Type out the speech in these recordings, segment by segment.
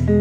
Oui.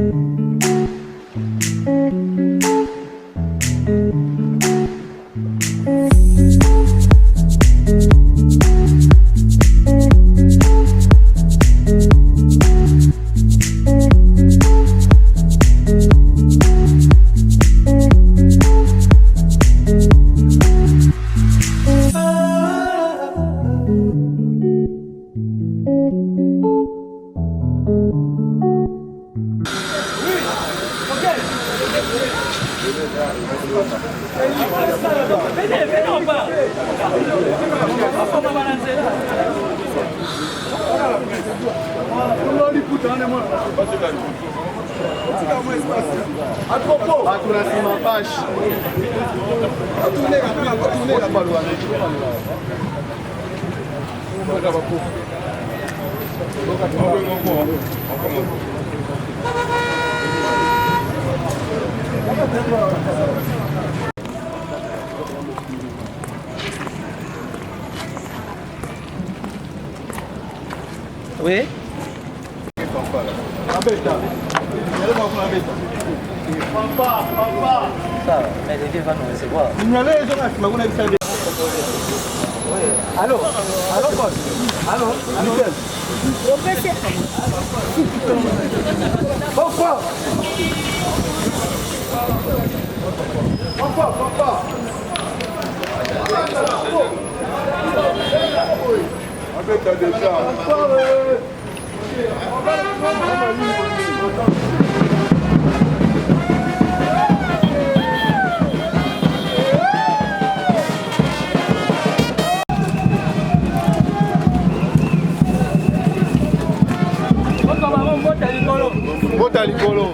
Ça, mais les vieux vont nous recevoir. Allô, allô, Paul. Allô, Michel. Pourquoi? Bota Licolo.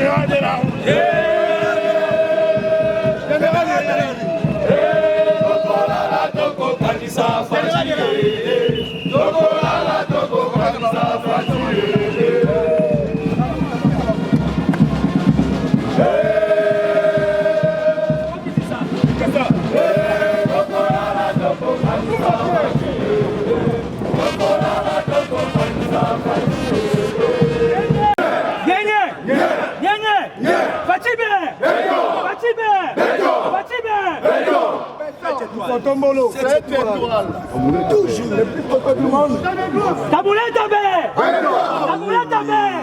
Général de la rue. Général de la rue. Tombolo, c'est étoile. Toujours le plus coco du monde. Taboulette à baie. Taboulette à baie.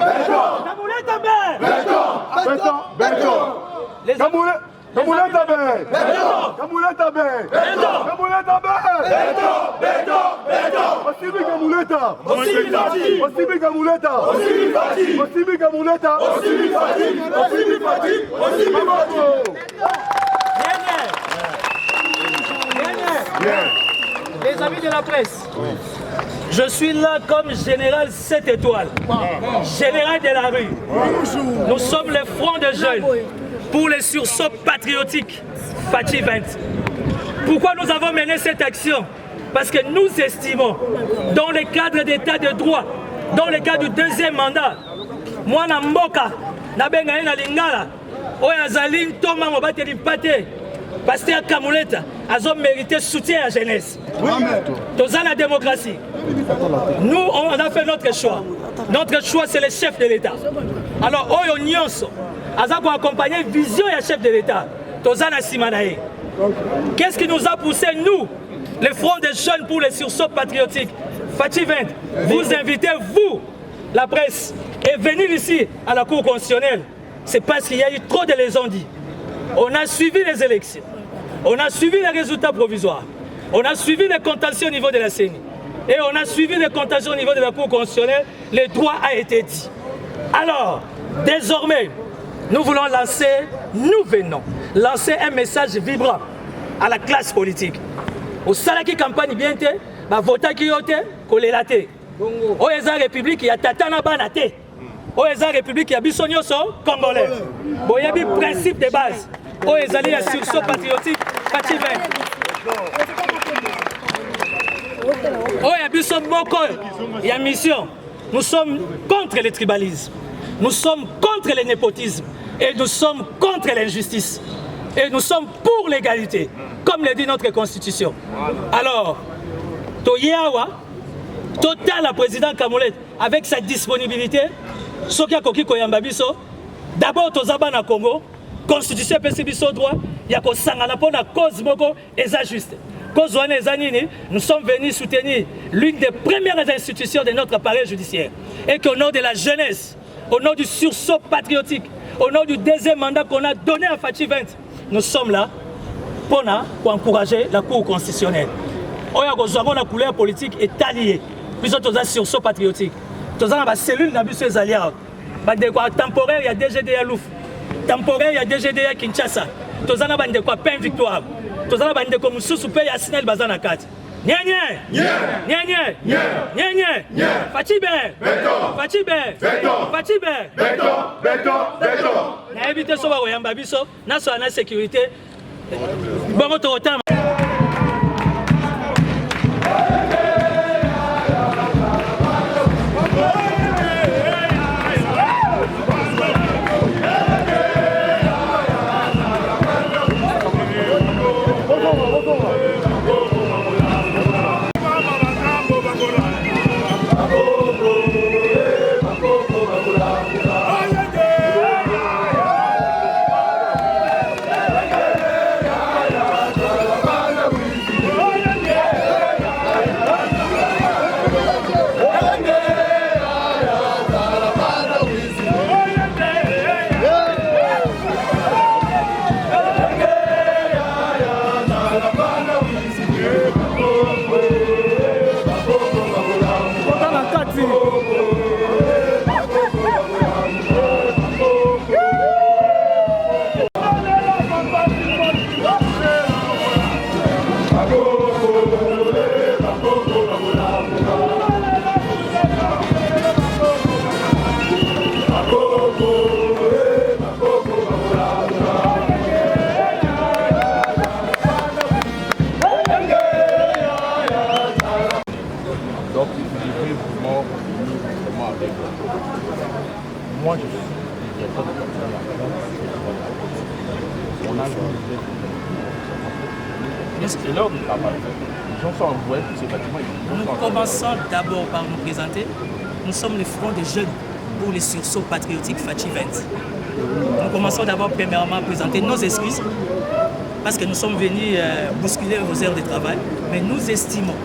Taboulette à baie. Camoulette à baie. Camoulette à baie. Camoulette à baie. Osibi Camouletta. Osibi Camouletta. Osibi Camouletta. Osibi Les amis de la presse, je suis là comme général 7 étoiles, général de la rue. Nous sommes le front de jeunes pour les sursauts patriotiques Fachi 20. Pourquoi nous avons mené cette action? Parce que nous estimons, dans le cadre d'état de droit, dans le cadre du deuxième mandat, moi Namboka, Nabenga na Lingala, Oyazali Thomas Mobateli Pate, Pasteur Camouletta, a mérité soutien à la jeunesse. Dans la démocratie. Nous, on a fait notre choix. Notre choix, c'est le chef de l'État. Alors, Oyo Nyonso, a accompagné la vision du chef de l'État. Tozana Simanae. Qu'est-ce qui nous a poussé, nous, le Front des jeunes pour les sursauts patriotiques, Fachi 20, vous invitez, vous, la presse, et venir ici à la Cour constitutionnelle. C'est parce qu'il y a eu trop de légendes. On a suivi les élections. On a suivi les résultats provisoires. On a suivi les contentieux au niveau de la CENI. Et on a suivi les contentieux au niveau de la Cour constitutionnelle. Le droit a été dit. Alors, désormais, nous voulons lancer, nous venons lancer un message vibrant à la classe politique. Au Salaki campagne bien te, ba vota ki yote, kolelate. Au Eza République, il y a Tatana Banate. Au Eza République, il y a Bissonioso, Congolais. Bon, il y a un principe de base. Au Eza, il y a sursaut patriotique, Fachi 20. Oh, il y a Bisson Moko, il y a mission. Nous sommes contre le tribalisme. Nous sommes contre le népotisme. Et nous sommes contre l'injustice. Et nous sommes pour l'égalité, comme le dit notre Constitution. Alors, Toyawa, total la président Camoulette, avec sa disponibilité, Sokia Koki Koyambabiso, d'abord Tozaba na Congo, Constitution PCBiso droit, il y a Kosangana pour la cause Moko et ça juste. Cause nous sommes venus soutenir l'une des premières institutions de notre appareil judiciaire. Et qu'au nom de la jeunesse, au nom du sursaut patriotique, au nom du deuxième mandat qu'on a donné à Fachi 20, nous sommes là pour encourager la Cour constitutionnelle. La couleur politique est alliée. Puis nous avons sursaut patriotique. Nous avons une cellule d'abus alliés. Temporaire, il y a DGDA Louf. Temporaire, il y a DGDA Kinshasa. Nous avons une pain victoire. Nous avons une Moussou Pay à Sinel Bazanakat. Nye Fachi Ben. Na évité so ba oyamba biso na so na sécurité. Bon autant. C'est l'heure du travail. Les gens sont envoyés pour ces bâtiments. Nous commençons d'abord par nous présenter. Nous sommes le front des jeunes pour les sursauts patriotiques Fachi 20. Nous commençons d'abord premièrement à présenter nos excuses parce que nous sommes venus bousculer vos heures de travail. Mais nous estimons,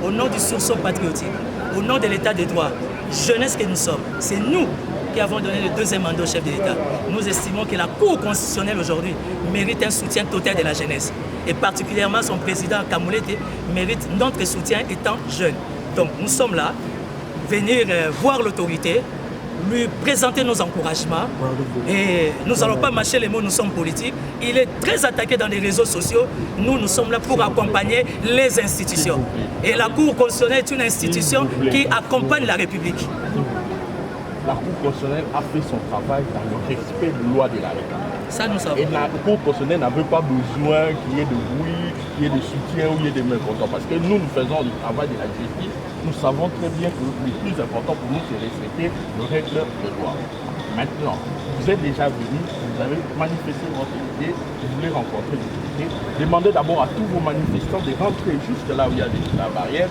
au nom du sursaut patriotique, au nom de l'état de droit, jeunesse que nous sommes, c'est nous qui avons donné le deuxième mandat au chef de l'État. Nous estimons que la Cour constitutionnelle aujourd'hui mérite un soutien total de la jeunesse. Et particulièrement son président Kamoulete mérite notre soutien étant jeune. Donc nous sommes là, venir voir l'autorité, lui présenter nos encouragements. Et nous n'allons pas mâcher les mots, nous sommes politiques. Il est très attaqué dans les réseaux sociaux. Nous sommes là pour accompagner les institutions. Et la Cour constitutionnelle est une institution qui accompagne la République. La Cour constitutionnelle a fait son travail dans le respect de loi de la République. Ça, nous savons. Et la Cour constitutionnelle n'avait pas besoin qu'il y ait de bruit, qu'il y ait de soutien ou qu'il y ait des mécontents. Parce que nous faisons le travail de la justice. Nous savons très bien que le plus important pour nous, c'est respecter le règle de loi. Maintenant, vous êtes déjà venus, vous avez manifesté votre idée, vous voulez rencontrer l'autorité. Demandez d'abord à tous vos manifestants de rentrer juste là où il y a la barrière.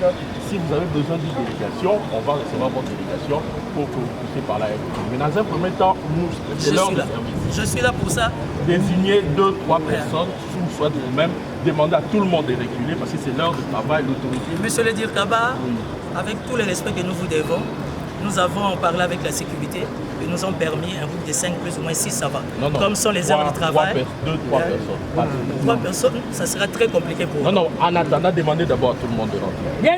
Si vous avez besoin d'une délégation, on va recevoir votre délégation pour que vous puissiez parler avec vous. Mais dans un premier temps, nous, c'est l'heure de service. Je suis là pour ça. Désignez 2-3 personnes, soit de vous-même, demandez à tout le monde de reculer parce que c'est l'heure de travail, l'autorité. Monsieur le Dirkaba, avec tout le respect que nous vous devons, nous avons parlé avec la sécurité et nous ont permis un groupe de 5, plus ou moins 6, ça va. Non, comme sont les heures de travail. 2-3 personnes. 3 personnes, ça sera très compliqué pour nous. Non, en attendant, demandez d'abord à tout le monde de rentrer. Bien.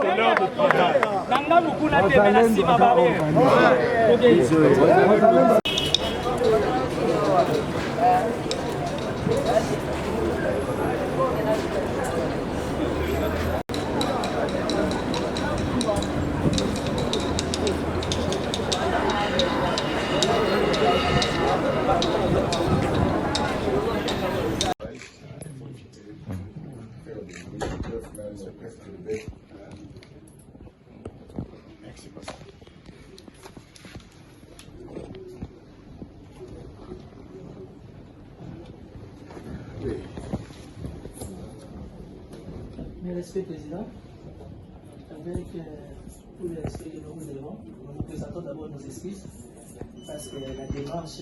C'est l'heure de travail. Mes respects, Président, avec tous les respects que nous vous devons, nous nous présentons d'abord nos excuses parce que la démarche,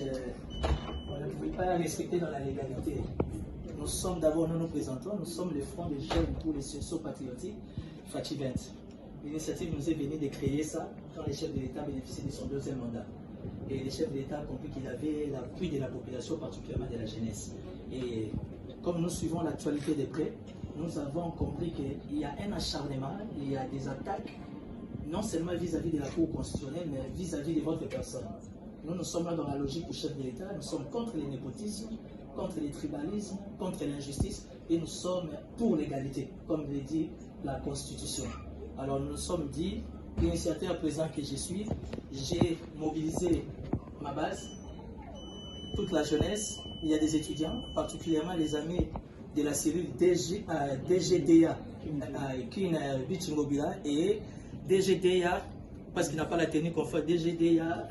on ne pouvait pas la respecter dans la légalité. Nous sommes d'abord, nous nous présentons, nous sommes le front des jeunes pour les sursauts patriotiques Fachi 20. L'initiative nous est venue de créer ça quand le chef de l'État bénéficiait de son deuxième mandat. Et le chef de l'État a compris qu'il avait l'appui de la population, particulièrement de la jeunesse. Et comme nous suivons l'actualité de près, nous avons compris qu'il y a un acharnement, il y a des attaques, non seulement vis-à-vis de la Cour constitutionnelle, mais vis-à-vis de votre personne. Nous sommes là dans la logique du chef de l'État, nous sommes contre les népotismes, contre les tribalismes, contre l'injustice, et nous sommes pour l'égalité, comme le dit la Constitution. Alors nous nous sommes dit, l'initiateur présent que je suis, j'ai mobilisé ma base, toute la jeunesse, il y a des étudiants, particulièrement les amis de la cellule DGDA, Kin Bichingobila, et DGDA, parce qu'il n'a pas la tenue conforme, DGDA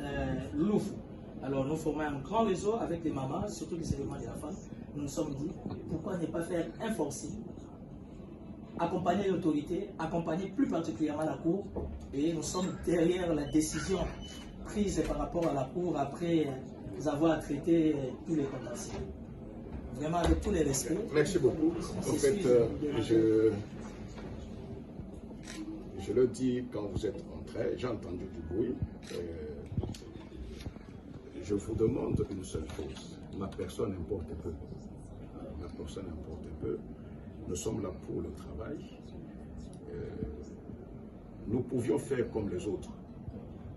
Louf. Alors nous formons un grand réseau avec les mamans, surtout les éléments de la femme. Nous nous sommes dit, pourquoi ne pas faire un forcing, accompagner l'autorité, accompagner plus particulièrement la Cour, et nous sommes derrière la décision prise par rapport à la Cour après avoir traité tous les contentieux. Vraiment avec tous les respects. Merci beaucoup. En fait, je le dis quand vous êtes entrés, j'ai entendu du bruit. Je vous demande une seule chose. Ma personne importe peu. Ma personne importe peu. Nous sommes là pour le travail. Nous pouvions faire comme les autres,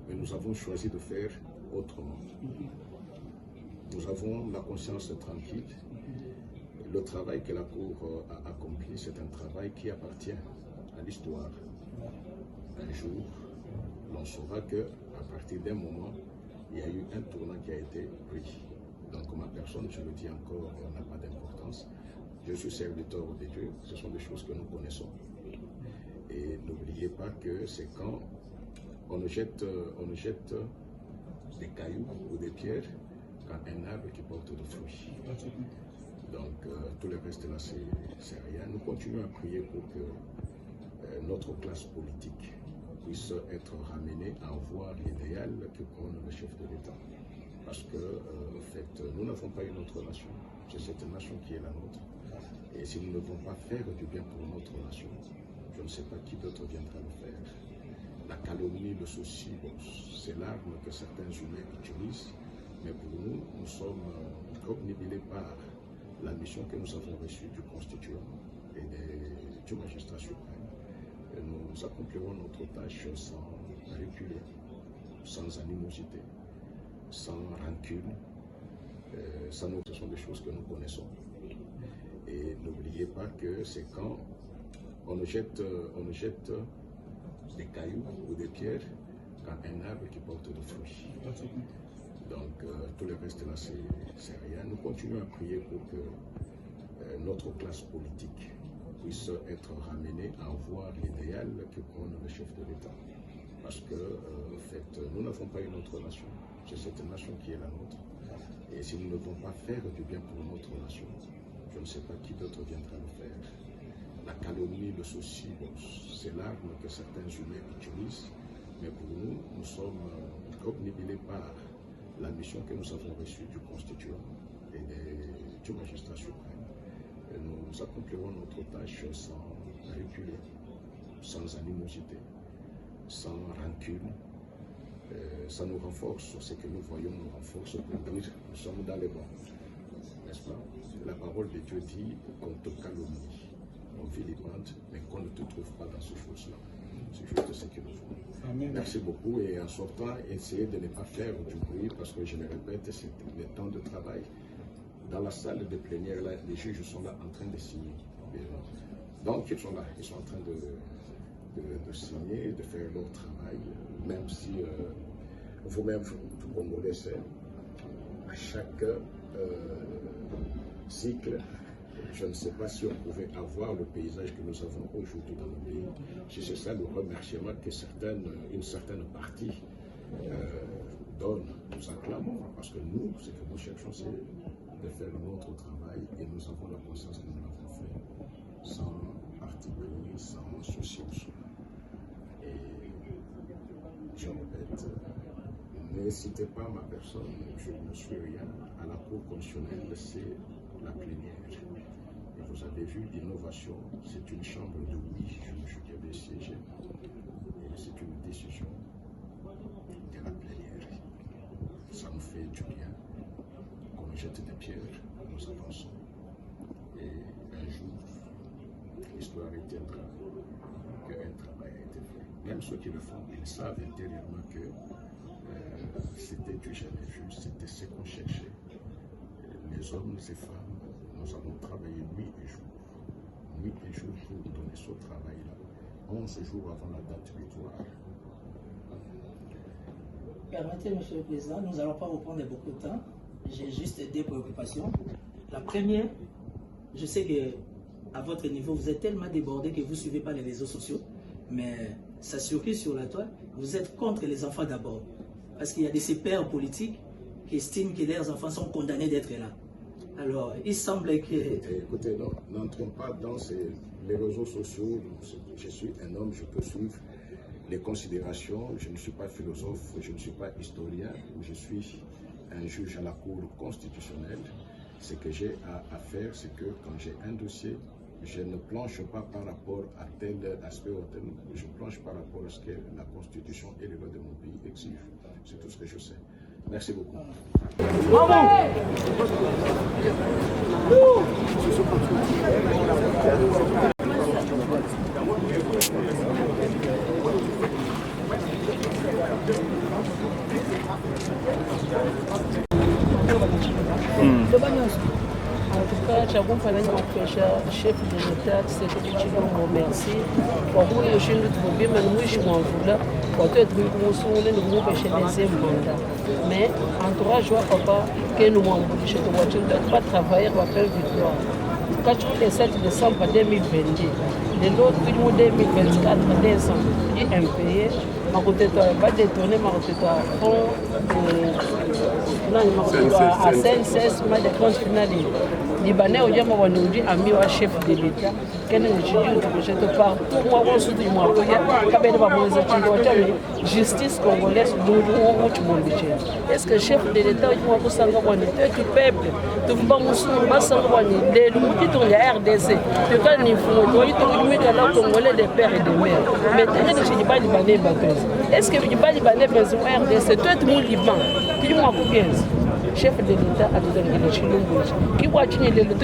mais nous avons choisi de faire autrement. Nous avons la conscience tranquille. Le travail que la Cour a accompli, c'est un travail qui appartient à l'histoire. Un jour, l'on saura qu'à partir d'un moment, il y a eu un tournant qui a été pris. Donc ma personne, je le dis encore, n'a pas d'importance. Je suis serviteur de Dieu, ce sont des choses que nous connaissons. Et n'oubliez pas que c'est quand on nous jette des cailloux ou des pierres qu'un arbre qui porte de fruits. Donc tout le reste là, c'est rien. Nous continuons à prier pour que notre classe politique puisse être ramenée à voir l'idéal que prône le chef de l'État. Parce que, en fait, nous n'avons pas une autre nation. C'est cette nation qui est la nôtre. Et si nous ne devons pas faire du bien pour notre nation, je ne sais pas qui d'autre viendra le faire. La calomnie, le souci, bon, c'est l'arme que certains humains utilisent. Mais pour nous, nous sommes obnubilés par la mission que nous avons reçue du Constituant et du magistrat suprême. Et nous accomplirons notre tâche sans reculer, sans animosité, sans rancune. Ce sont des choses que nous connaissons. Et n'oubliez pas que c'est quand on nous jette des cailloux ou des pierres qu'un arbre qui porte de fruits. Donc tout le reste là, c'est rien. Nous continuons à prier pour que notre classe politique puisse être ramenée à voir l'idéal que prône le chef de l'État. Parce que, en fait, nous n'avons pas une autre nation. C'est cette nation qui est la nôtre. Et si nous ne devons pas faire du bien pour notre nation, je ne sais pas qui d'autre viendra le faire. La calomnie, le souci, bon, c'est l'arme que certains humains utilisent. Mais pour nous, nous sommes obnubilés par la mission que nous avons reçue du Constituant et du magistrat suprême. Et nous accomplirons notre tâche sans reculer, sans animosité, sans rancune. Ça nous renforce, ce que nous voyons nous renforce pour dire nous sommes dans les bons. N'est-ce pas? La parole de Dieu dit qu'on te calomnie, on vilipende, mais qu'on ne te trouve pas dans ces choses-là. C'est juste ce que nous voulons. Merci beaucoup et en sortant, essayez de ne pas faire du bruit parce que je le répète, c'est le temps de travail. Dans la salle de plénière, là, les juges sont là en train de signer. Donc ils sont là, ils sont en train de signer, de faire leur travail, même si vous-même vous Congolais, à chaque cycle, je ne sais pas si on pouvait avoir le paysage que nous avons aujourd'hui dans le pays. Si c'est ça le remerciement que une certaine partie donne, nous acclamons, parce que nous, ce que nous cherchons, c'est de faire notre travail et nous avons la conscience que nous l'avons fait sans particulier, sans souci au soi. Et je répète, n'hésitez pas ma personne, je ne suis rien. À la Cour constitutionnelle, c'est la plénière. Et vous avez vu l'innovation, c'est une chambre de 8 juges qui avait siégé. Et c'est une décision de la plénière. Ça nous fait du bien. Qu'on nous jette des pierres, nous avançons. Et un jour, l'histoire retiendra qu'un travail a été fait. Même ceux qui le font, ils savent intérieurement que c'était du jamais vu, c'était ce qu'on cherchait. Les hommes, les femmes, nous avons travaillé nuit et jour pour donner ce travail-là. 11 jours avant la date butoir. Permettez, Monsieur le Président, nous n'allons pas reprendre beaucoup de temps. J'ai juste deux préoccupations. La première, je sais qu'à votre niveau, vous êtes tellement débordé que vous ne suivez pas les réseaux sociaux, mais ça surgit sur la toile, vous êtes contre les enfants d'abord. Parce qu'il y a de ces pères politiques qui estiment que leurs enfants sont condamnés d'être là. Alors, il semble que... Écoutez, n'entrons pas dans les réseaux sociaux. Je suis un homme, je peux suivre les considérations. Je ne suis pas philosophe, je ne suis pas historien. Je suis un juge à la Cour constitutionnelle. Ce que j'ai à faire, c'est que quand j'ai un dossier, je ne planche pas par rapport à tel aspect ou tel. Je planche par rapport à ce que la Constitution et les lois de mon pays exigent. C'est tout ce que je sais. Merci beaucoup. En tout cas, chakumfananya makwesha chef de l'État Tshisekedi Tshilombo merci kwa huyo ushindu tuvubima ni mwishi mwamvula watu tumusungule ni kumupesha deuxième mandat mais entourage wa papa que nous mwambulishe tuwachilda pas travailler rappel victoire quand le 7 décembre 2022 de l'autre, tout le monde 2024, décembre, il est impayé. Je vais détourner ma fond à CNCS, ma dépense finale. Libanais, on dit ami ou chef de l'État, quel est le sujet de part pour moi, on se dit, moi, justice congolaise, est-ce que chef de l'État, il faut que le peuple, tout le monde, le tourne à RDC, tu vas nous faire Congolais des pères et des mères. Mais tu n'es pas Libanais, est-ce que tu pas Libanais, RDC, toi, tu es Liban, tu es chef de l'État a tout chilungu qui voit tu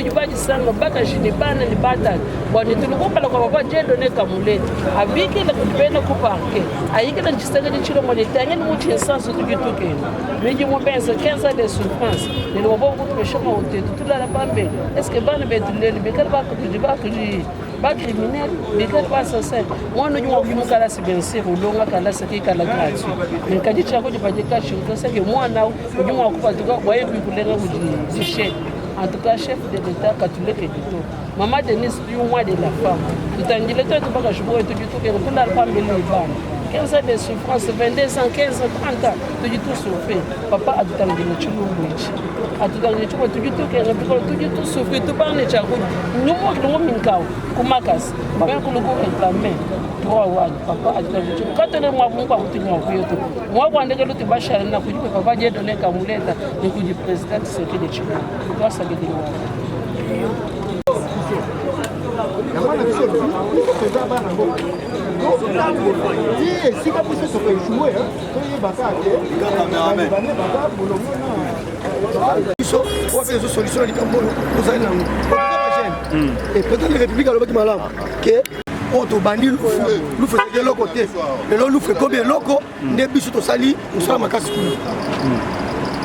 vas disanga baka jini bana ni bata bwana tulikupa la kwa baba jendo ne kamulete abiki la kupenda kuparke ayiki la njisanga ni chilo monetanya ni muti essence tukituke meji mo pensa 15 ans de souffrance ni lo bobo kushoma hote tutula la pambe est-ce que bana betulele bekala ba kuji ba criminel bekala ba assassin mwana nyu wa kala sibense ulonga kala saki kala gratuit mais kadi chako jipaje kashi c'est que mwana nyu wa kupatuka voyez que vous l'avez dit, en tout cas, chef de l'État catholique et du tout. Maman Denise, plus ou moins de la femme. Tout en disant, tu vas jouer tout du tout, que tout la femme de l'Iban. 15 ans de souffrance, 22 ans, 15 ans, 30 ans, tout du tout souffert. Papa a tout en dit, tu l'as a tout en dit, tout du tout, tout du tout souffert. Tout parle de Tchagoud. Nous, nous, Minkao, Kumakas, même que le gouvernement réclame. Papa a tout en dit, quand on est moi, moi, quand on est l'autre bachar, on a dit que papa a donné Kamuleta, le coup du président, c'est que des Tchagoud. Toi, ça veut dire. solution et président de la République a le malin que on te bandit nous faisons de l'autre côté et là nous fait combien loco des biches au sali nous sommes à casse.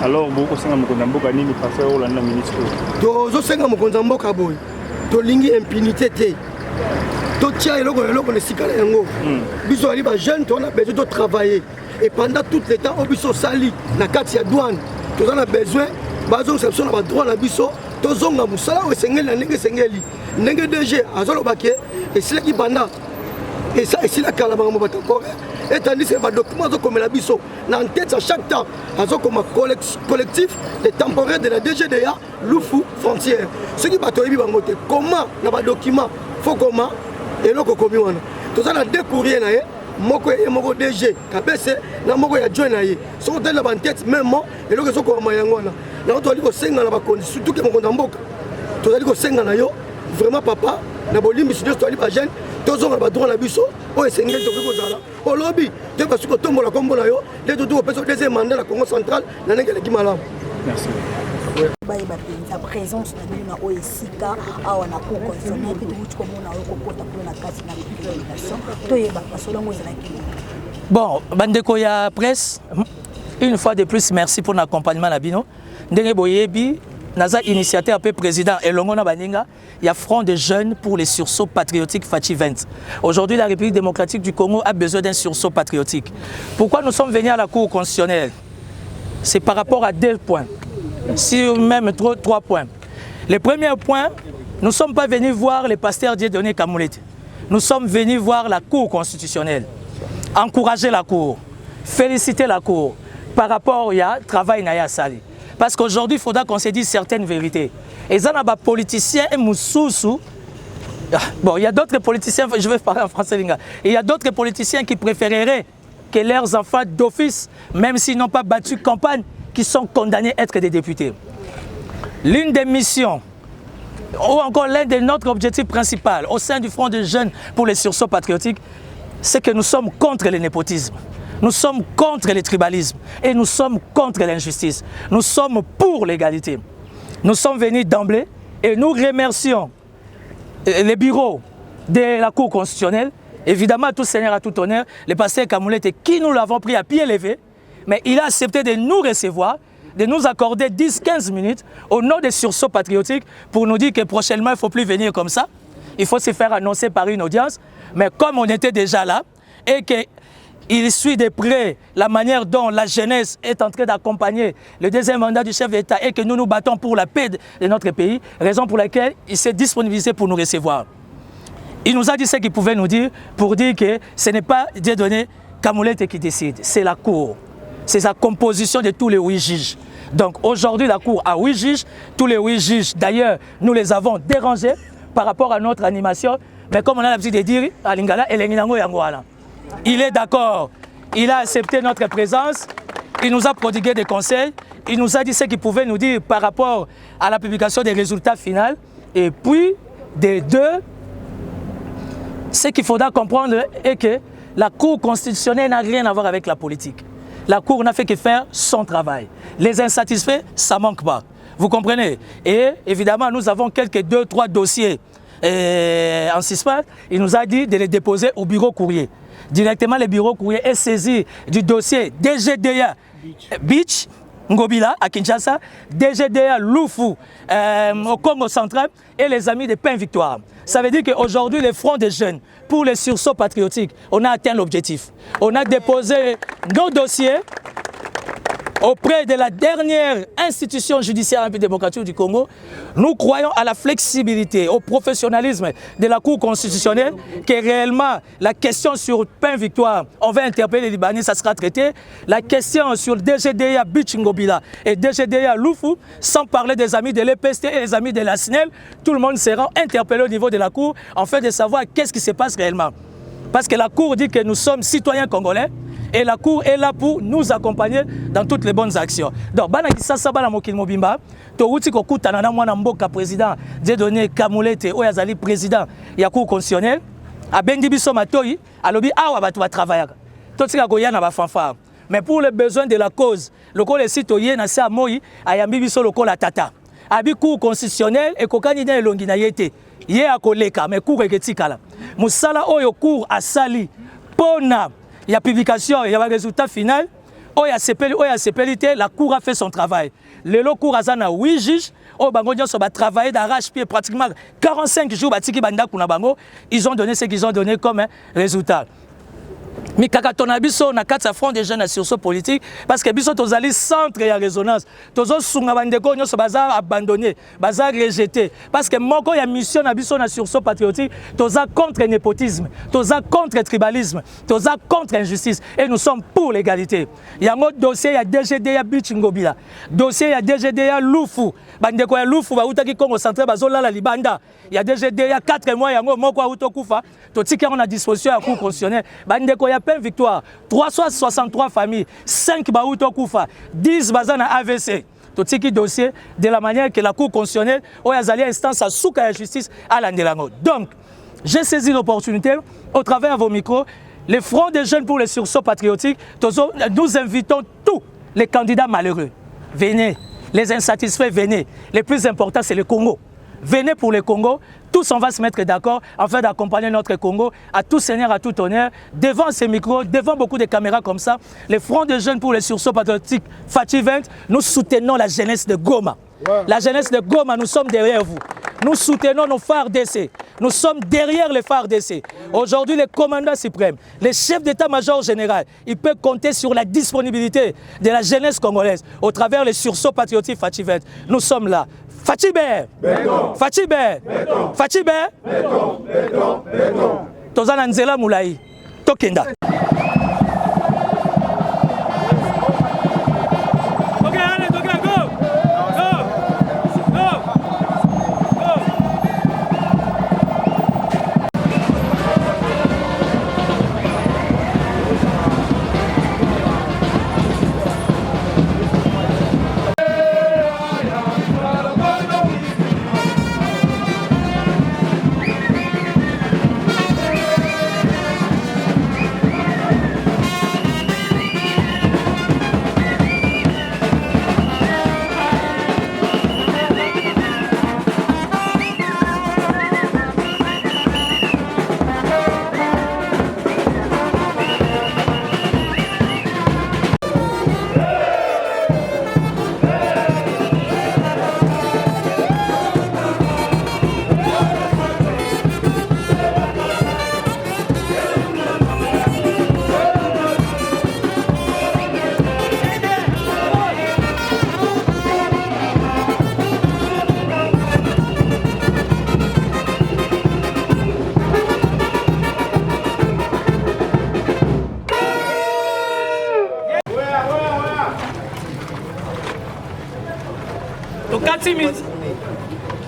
Alors beaucoup senga mukondamboka nini passer au landa ministre to senga mukondamboka boy to lingi impunité te to tia eloko ne sikala yango biso ali ba jeune to on a besoin de travailler et pendant tout le temps au biso sali na kati ya douane to on a besoin bazo exception na ba droit na biso to zonga musala o sengeli na ndenge sengeli ndenge DG azolo baké et c'est qui banda et ça ici la kala bango batako et tandis que ba document zo comme la biso na en tête à chaque temps azo comme collectif des temporaires de la DGDA Lufu frontière ce qui bato yebi bango te comment na ba document faut comment et loko komi wana to ça na découvrir na ye moko e moko DG kabese na moko ya join na ye so de la ban tête même et loko so ko mayango na to ali ko senga na ba condition surtout que moko ndamboka to ali ko senga na yo vraiment papa na bolimbi studio to ali ba jeune to zo ba droit na biso o esengel to ko zala o lobby te ba suko tombola kombo na yo de to peso deuxième mandat la Congo central na ngela ki malamu. Merci. La présence de la OESICA à la Cour constitutionnelle et de comment on a recoupé la case de la population. Bon, Bandeko ya presse, une fois de plus, merci pour l'accompagnement à Bino. Ndenge Boyebi, Naza initiateur peu président et Longona Baninga, il y a Front des jeunes pour les sursauts patriotiques Fachi 20. Aujourd'hui, la République démocratique du Congo a besoin d'un sursaut patriotique. Pourquoi nous sommes venus à la Cour constitutionnelle? C'est par rapport à 2 points. Si même 3 points. Le premier point, nous ne sommes pas venus voir les pasteurs Dieudonné Kamulete. Nous sommes venus voir la Cour constitutionnelle. Encourager la Cour, féliciter la Cour par rapport au travail Naya Sali. Parce qu'aujourd'hui, il faudra qu'on se dise certaines vérités. Et ça, il y a des politiciens et Moussoussou. Bon, il y a d'autres politiciens, je vais parler en français, il y a d'autres politiciens qui préféreraient que leurs enfants d'office, même s'ils n'ont pas battu campagne, qui sont condamnés à être des députés. L'une des missions, ou encore l'un de notre objectif principal au sein du Front des jeunes pour les sursauts patriotiques, c'est que nous sommes contre le népotisme, nous sommes contre le tribalisme et nous sommes contre l'injustice. Nous sommes pour l'égalité. Nous sommes venus d'emblée et nous remercions les bureaux de la Cour constitutionnelle, évidemment tout seigneur à tout honneur, le pasteur Kamulete qui nous l'avons pris à pied levé. Mais il a accepté de nous recevoir, de nous accorder 10-15 minutes au nom des sursauts patriotiques pour nous dire que prochainement, il ne faut plus venir comme ça. Il faut se faire annoncer par une audience. Mais comme on était déjà là et qu'il suit de près la manière dont la jeunesse est en train d'accompagner le deuxième mandat du chef d'État et que nous nous battons pour la paix de notre pays, raison pour laquelle il s'est disponibilisé pour nous recevoir. Il nous a dit ce qu'il pouvait nous dire pour dire que ce n'est pas Dieudonné Kamoulete qui décide, c'est la Cour. C'est sa composition de tous les 8 juges. Donc aujourd'hui, la Cour a 8 juges. Tous les 8 juges, d'ailleurs, nous les avons dérangés par rapport à notre animation. Mais comme on a l'habitude de dire, à Lingala, il est d'accord. Il a accepté notre présence. Il nous a prodigué des conseils. Il nous a dit ce qu'il pouvait nous dire par rapport à la publication des résultats finaux. Et puis, des deux, ce qu'il faudra comprendre est que la Cour constitutionnelle n'a rien à voir avec la politique. La Cour n'a fait que faire son travail. Les insatisfaits, ça ne manque pas. Vous comprenez? Et évidemment, nous avons quelques 2-3 dossiers en suspens. Il nous a dit de les déposer au bureau courrier. Directement, le bureau courrier est saisi du dossier DGDA Beach, Ngobila, à Kinshasa, DGDA Lufu, au Congo central, et les amis de Pain Victoire. Ça veut dire qu'aujourd'hui, les fronts des jeunes, pour les sursauts patriotiques, on a atteint l'objectif. On a déposé nos dossiers auprès de la dernière institution judiciaire en République démocratique du Congo. Nous croyons à la flexibilité, au professionnalisme de la Cour constitutionnelle, que réellement la question sur Pain Victoire, on va interpeller les Libanais, ça sera traité. La question sur DGDA Bichingobila et DGDA Lufu, sans parler des amis de l'EPST et les amis de la SNEL, tout le monde sera interpellé au niveau de la Cour, afin de savoir qu'est-ce qui se passe réellement. Parce que la Cour dit que nous sommes citoyens congolais, et la Cour est là pour nous accompagner dans toutes les bonnes actions. Donc, Banakisa Sabana Mokil Mobimba, Touti Kokuta Nana Mwana Mboka président, Dieudonné Kamoulete, Oyazali président, ya Cour constitutionnelle, à Bendi Biso Matoi, à Lobi Awa Batu va travailler. Toti Goyana va fanfare. Mais pour les besoins de la cause, le col est citoyen, na sa moi, Ayambi Biso le col à Tata. Abi Cour constitutionnelle et Kokani na Elongina Yete. Ye a koleka, mais Cour Eketikala. Moussala Oyo Cour a sali. Pona. Il y a publication, il y a un résultat final. Oh, il y a CPLité, la Cour a fait son travail. Le Cour a 8 juges. Oh, Bango va travailler d'arrache-pied pratiquement 45 jours. Ils ont donné ce qu'ils ont donné comme résultat. Mais kakatona biso na kati front des jeunes sur ce politique parce que biso tozali centre ya résonance tozo sunga bandeko nyoso baza abandonné baza rejeté parce que moko ya mission na biso na sursaut patriotique toza contre népotisme toza contre tribalisme toza contre injustice et nous sommes pour l'égalité. Yango dossier ya DGDA Bichingobila dossier ya DGDA Lufu bandeko ya Lufu ba utaki Congo central bazola la libanda ya DGDA 4 mois yango moko auto kufa totika on a disposition ya Cour constitutionnelle bandeko ya Pain Victoire, 363 familles, 5 Baouto Koufa, 10 Bazana AVC. Tout ce qui dossier de la manière que la Cour constitutionnelle ou les instances à souka la justice à l'Andelango. Donc, j'ai saisi l'opportunité au travers de vos micros, les fronts des jeunes pour les sursauts patriotiques, nous invitons tous les candidats malheureux. Venez, les insatisfaits, venez. Les plus importants, c'est le Congo. Venez pour le Congo, tous on va se mettre d'accord afin d'accompagner notre Congo à tout seigneur, à tout honneur, devant ces micros, devant beaucoup de caméras comme ça. Les fronts de jeunes pour les sursauts patriotiques Fati 20, nous soutenons la jeunesse de Goma. Ouais. La jeunesse de Goma, nous sommes derrière vous. Nous soutenons nos phares d'essai. Nous sommes derrière les phares d'essai. Aujourd'hui, le commandant suprême, le chef d'état-major général, il peut compter sur la disponibilité de la jeunesse congolaise au travers les sursauts patriotiques Fati 20. Nous sommes là. Fatibé, Fatibé, Fatibé, Tozana Nzela Moulaï, Tokenda.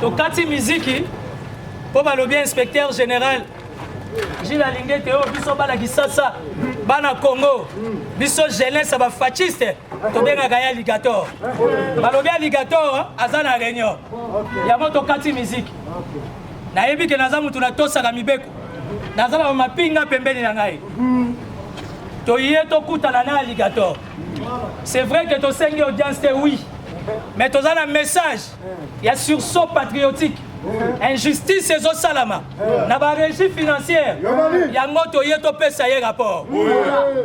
tokati miziki po balobi inspecteur général Gilles Alingete o biso bana kisasa bana Congo biso jeunesse ba fasciste tobengaka ya alligator balobi alligator aza na réunion ya moto kati miziki nayebi ke naza mutu natosaka mibeko naza na mapinga pembeni na ngai toye tokutana na alligator c'est vrai que tosengi audience te oui mais toza na message ya sursaut patriotique injustice ezo salama na ba régie financière yango toye topesa ye rapport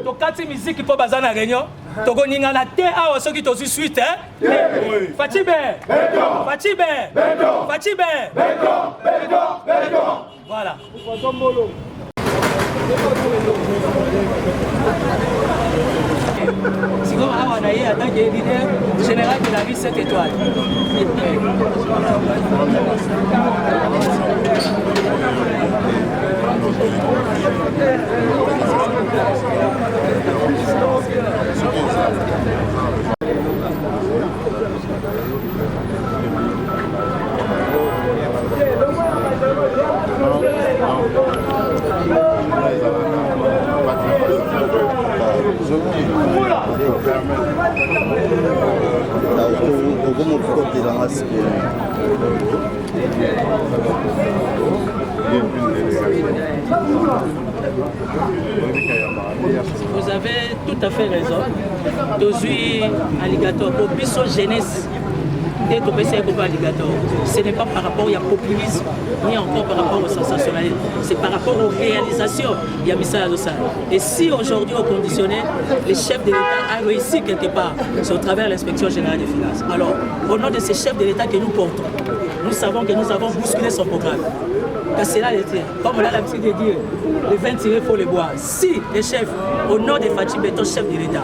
tokati miziki po baza na réunion tokoningana te awa soki tozwi suite Fachibe voilà Sinon, on a eu en tant que leader général de la rue 7 étoiles. Vous avez tout à fait raison. Tozui alligator pour biso jeunesse. Ce n'est pas par rapport au populisme, ni encore par rapport au sensationnalisme. C'est par rapport aux réalisations. Il y a mis ça à l'OSA. Et si aujourd'hui au conditionnel, les chefs de l'État ont réussi quelque part, c'est au travers de l'inspection générale des finances. Alors, au nom de ces chefs de l'État que nous portons, nous savons que nous avons bousculé son programme. Car c'est là, comme on a l'habitude de dire, les 20 tirés, il faut les boire. Si les chefs, au nom de Fatih Beton, chef de l'État,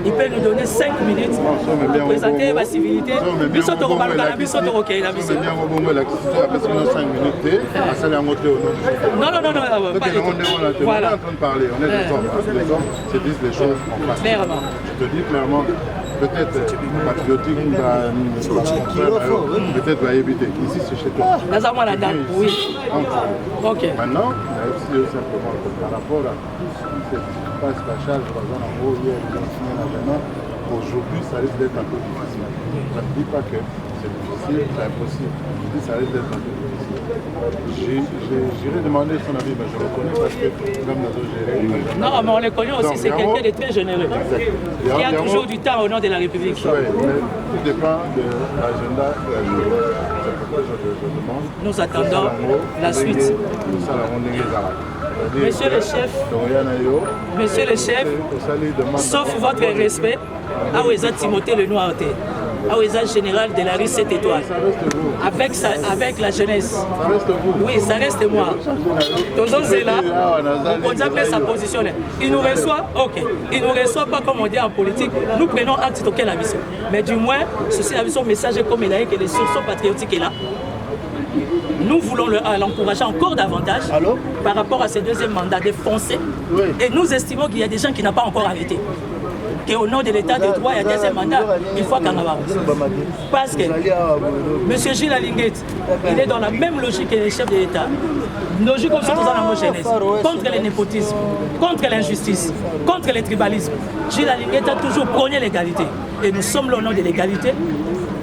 il peut nous donner 5 minutes pour présenter ma civilité. Non, pas du tout. Voilà. On est des hommes. Les hommes se disent les choses en face. Clairement. Je te dis clairement, peut-être patriotique, peut-être va éviter. Ici, c'est chez toi. Oui. Ok. Maintenant, simplement par rapport à tout ce qui se passe, la charge, par exemple, en haut, hier, aujourd'hui, ça risque d'être un peu difficile. Je ne dis pas que c'est difficile, c'est impossible. Je dis que ça risque d'être un peu difficile. J'irai demander son avis, mais je le connais parce que même dans d'autres gérés. Non, mais on le connaît aussi, c'est quelqu'un de très généreux. Qui a toujours du temps au nom de la République. Oui, mais tout dépend de l'agenda de la journée. C'est pourquoi je demande. Nous attendons la suite. Monsieur le chef, sauf votre respect, Aoueza Timothée le Noirté, Aoueza général de la rue 7 étoiles, avec la jeunesse. Oui, ça reste moi. Tonton Zela, on peut sa position. Il nous reçoit, ok. Il ne nous reçoit pas comme on dit en politique. Nous prenons acte de la mission. Mais du moins, ceci la mission message comme il a dit que les sursauts patriotiques est là. Nous voulons l'encourager encore davantage par rapport à ce deuxième mandat de foncer. Oui. Et nous estimons qu'il y a des gens qui n'ont pas encore arrêté. Qu'au nom de l'état de droit, il y a un deuxième mandat, il faut qu'on avance. Parce que M. Gilles Alingete, il est dans la même logique que les chefs de l'État. Logique comme ça dans la jeunesse, contre le népotisme, contre l'injustice, contre le tribalisme. Gilles Alingete a toujours prôné l'égalité. Et nous sommes là au nom de l'égalité.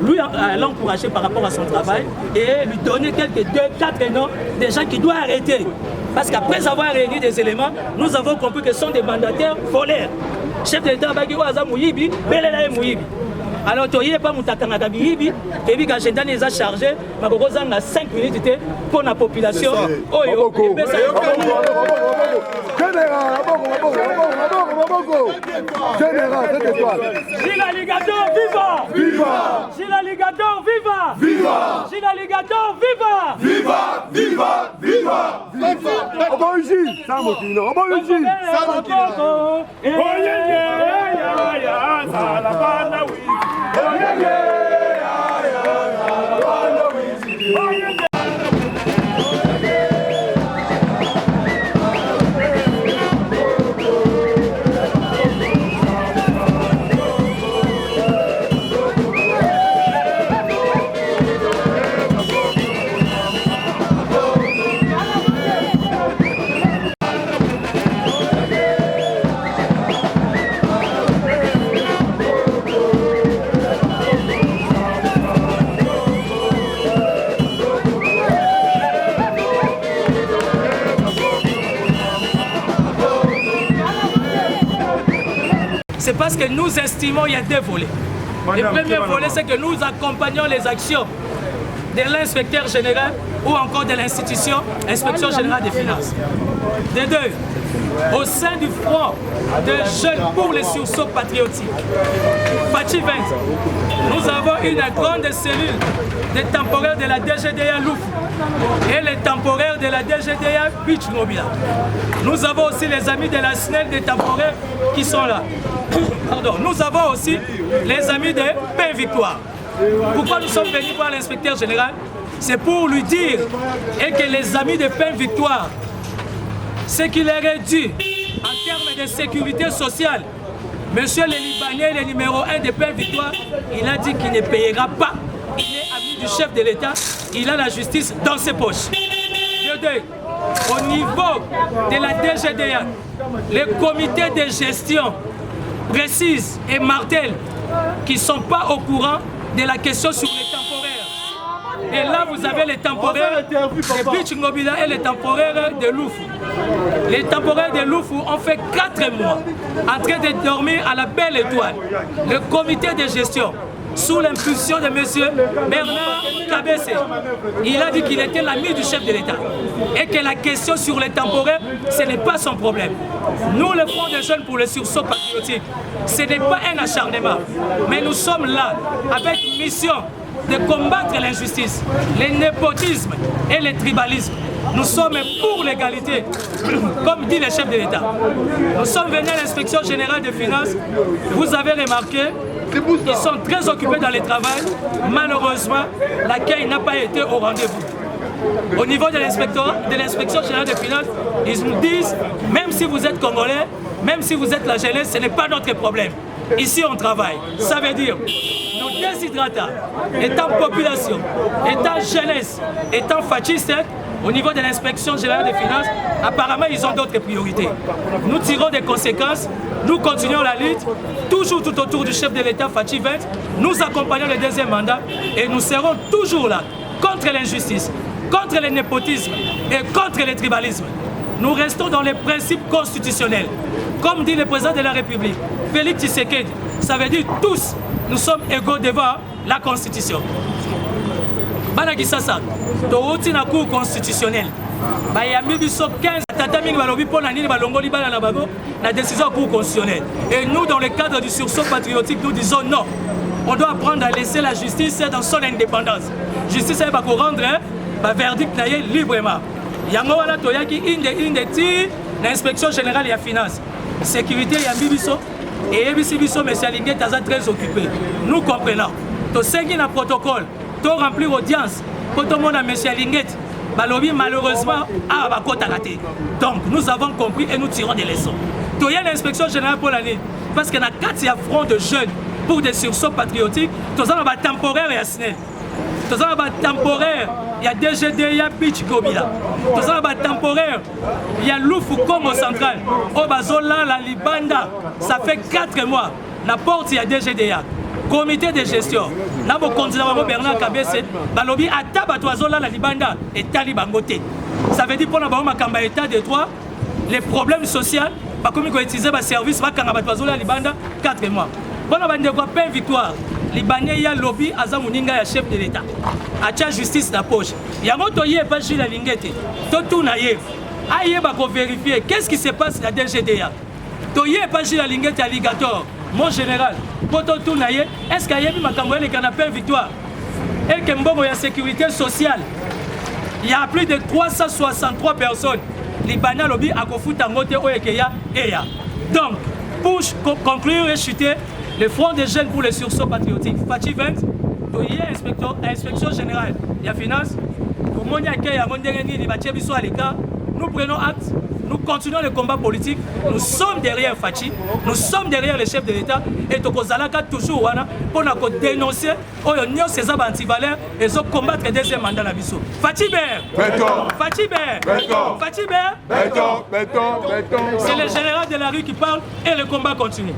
Lui l'encourager par rapport à son travail et lui donner quelques 2-4 noms des gens qui doivent arrêter. Parce qu'après avoir réuni des éléments, nous avons compris que ce sont des mandataires volaires. Chef de l'État, Bagiwa Mouyibi, Belela Mouyibi. Alors, tu n'as pas Moutakanga Mouyibi, et puis quand j'ai donné les chargés, je vais 5 minutes pour la population. Général, cette étoile. Gilles Alligator, viva! Viva! Gilles Alligator, viva! Viva! Gilles Alligator, viva! Viva! Viva! Viva! Viva! Oboji! Samokino, Oboji! Samokino! c'est parce que nous estimons qu'il y a deux volets. Le premier volet, c'est que nous accompagnons les actions de l'inspecteur général ou encore de l'institution Inspection Générale des Finances. De deux, au sein du front de jeunes pour les sursauts patriotiques, Fachi 20, nous avons une grande cellule des temporaires de la DGDA Louf et les temporaires de la DGDA Beach Mobile. Nous avons aussi les amis de la SNEL des temporaires qui sont là. Pardon. Nous avons aussi les amis de Paix Victoire. Pourquoi nous sommes venus voir l'inspecteur général? C'est pour lui dire et que les amis de Paix Victoire, ce qu'il leur est dû en termes de sécurité sociale, monsieur le Libanais, le numéro 1 de Paix Victoire, il a dit qu'il ne payera pas. Il est ami du chef de l'État, il a la justice dans ses poches. De deux, au niveau de la DGDA, les comités de gestion précisent et martèlent qu'ils ne sont pas au courant de la question sur les temporaires. Et là, vous avez les temporaires de Beach Mobila et les temporaires de Loufou. Les temporaires de Loufou ont fait 4 mois en train de dormir à la Belle Étoile. Le comité de gestion, sous l'impulsion de M. Bernard Kabessé, il a dit qu'il était l'ami du chef de l'État et que la question sur les temporaires, ce n'est pas son problème. Nous, le Front des Jeunes pour le sursaut patriotique, ce n'est pas un acharnement, mais nous sommes là avec mission de combattre l'injustice, le népotisme et le tribalisme. Nous sommes pour l'égalité, comme dit le chef de l'État. Nous sommes venus à l'inspection générale des finances. Vous avez remarqué, ils sont très occupés dans le travail. Malheureusement, l'accueil n'a pas été au rendez-vous. Au niveau de l'inspection générale des finances, ils nous disent, même si vous êtes Congolais, même si vous êtes la jeunesse, ce n'est pas notre problème. Ici, on travaille. Ça veut dire, nos déshydratants, étant population, étant jeunesse, étant fascistes, au niveau de l'inspection générale des finances, apparemment, ils ont d'autres priorités. Nous tirons des conséquences, nous continuons la lutte, toujours tout autour du chef de l'État, Fachi 20. Nous accompagnons le deuxième mandat et nous serons toujours là, contre l'injustice, contre le népotisme et contre le tribalisme. Nous restons dans les principes constitutionnels. Comme dit le président de la République, Félix Tshisekedi, ça veut dire tous, nous sommes égaux devant la Constitution. Banaki Sasa, touti na cour constitutionnelle. Bayambi biso 15 tata mingi balobi pona nini balongoli bana na bango na décision cour constitutionnelle. Et nous, dans le cadre du sursaut patriotique, nous disons non. On doit apprendre à laisser la justice dans son indépendance. Justice va rendre un verdict librement. Yango wana toyaki inde ti l'inspection générale et finance. Sécurité yambi biso et ebisi biso monsieur Alinguet taza très occupé. Nous comprenons. To sengi na protocole, to remplir audience pour tout le monde à monsieur Alinguet. Balobi malheureusement a bakota raté. Donc nous avons compris et nous tirons des leçons. Toya l'inspection générale pour l'année parce qu'il y a 4 front de jeunes pour des sursauts patriotiques, tous en bas temporaire et SNEL. Tous en bas temporaire, il y a DGD, il y a Beach Gobila. Tous en bas temporaire, il y a Loufou Congo Central. Au Bazola, la Libanda, ça fait 4 mois. La porte, il y a DGDA. Comité de gestion. Là, mon candidat Bernard Kabessé, Balobi, Ataba, Toazola, la Libanda et Talibangote. Ça veut dire pour ma Kamba état de droit, les problèmes sociaux, comme ils ont utilisé le service, Toazola, Libanda, 4 mois. Bon, on va dire Paix Victoire. Libanais, il y a lobby, Azamuninga, il chef de l'État. Acha justice na poche. Il y a moto yé pas Gilles Lingete. Tout naïf. Aïe, bah vérifier qu'est-ce qui se passe à la DGDA. Toyé pas Gilles Lingete alligator. Mon général, poto tout naïf. Est-ce qu'il y a eu ma campagne les canapés Victoire? Et que mbongo ya sécurité sociale. Il y a plus de 363 personnes. Libanais lobby à Kofuta Ngote Oyekeya Eya. Donc, pour conclure et chuter, le Front des Jeunes pour le sursaut patriotique, Fachi 20, inspection générale de la finance, nous prenons acte, nous continuons le combat politique, nous sommes derrière Fachi, nous sommes derrière le chef de l'État et Tokozalaka toujours pour nous dénoncer ces antivaleurs et combattre le deuxième mandat de la Bissau. Fachi Ber, Fachi Ber, Fachi Ber, c'est le général de la rue qui parle et le combat continue.